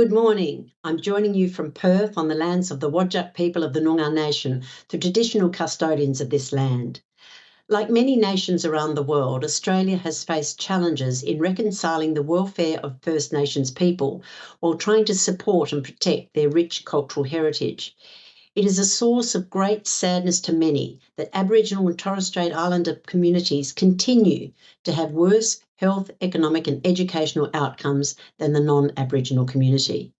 Good morning. I'm joining you from Perth on the lands of the WYUT people of the Noongar Nation, the traditional custodians of this land. Like many nations around the world, Australia has faced challenges in reconciling the welfare of First Nations people while trying to support and protect their rich cultural heritage. It is a source of great sadness to many that Aboriginal and Torres Strait Islander communities continue to have worse health, economic and educational outcomes than the non-Aboriginal community.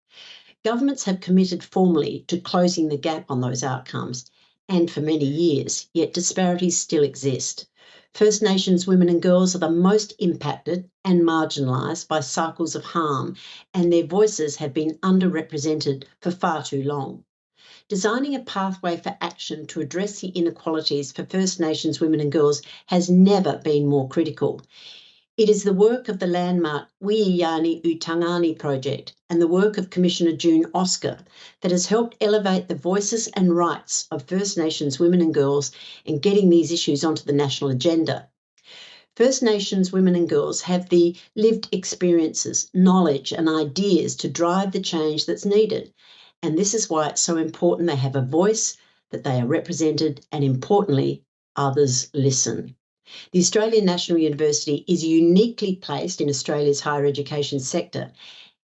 Governments have committed formally to closing the gap on those outcomes, and for many years, yet disparities still exist. First Nations women and girls are the most impacted and marginalised by cycles of harm, and their voices have been underrepresented for far too long. Designing a pathway for action to address the inequalities for First Nations women and girls has never been more critical. It is the work of the landmark Wiyi Yani U Thangani project and the work of Commissioner June Oscar that has helped elevate the voices and rights of First Nations women and girls in getting these issues onto the national agenda. First Nations women and girls have the lived experiences, knowledge and ideas to drive the change that's needed. And this is why it's so important they have a voice, that they are represented, and importantly, others listen. The Australian National University is uniquely placed in Australia's higher education sector,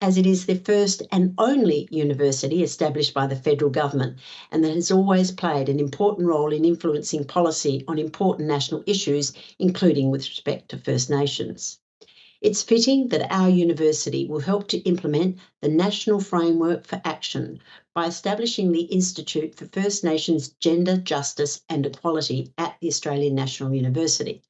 as it is the first and only university established by the federal government and that has always played an important role in influencing policy on important national issues, including with respect to First Nations. It's fitting that our university will help to implement the National Framework for Action by establishing the Institute for First Nations Gender, Justice and Equality at the Australian National University.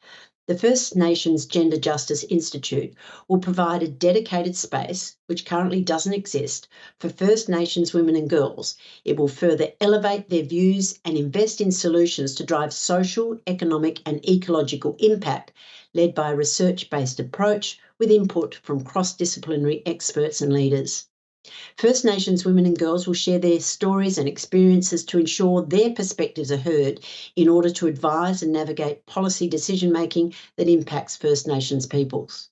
The First Nations Gender Justice Institute will provide a dedicated space, which currently doesn't exist, for First Nations women and girls. It will further elevate their views and invest in solutions to drive social, economic and ecological impact, led by a research-based approach with input from cross-disciplinary experts and leaders. First Nations women and girls will share their stories and experiences to ensure their perspectives are heard in order to advise and navigate policy decision-making that impacts First Nations peoples.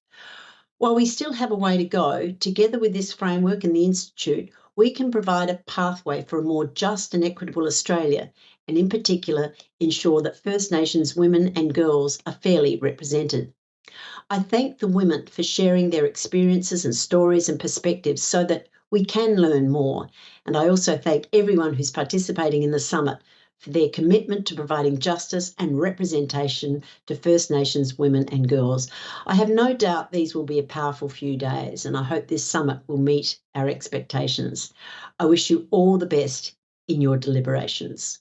While we still have a way to go, together with this framework and the Institute, we can provide a pathway for a more just and equitable Australia, and in particular, ensure that First Nations women and girls are fairly represented. I thank the women for sharing their experiences and stories and perspectives so that we can learn more. And I also thank everyone who's participating in the summit for their commitment to providing justice and representation to First Nations women and girls. I have no doubt these will be a powerful few days, and I hope this summit will meet our expectations. I wish you all the best in your deliberations.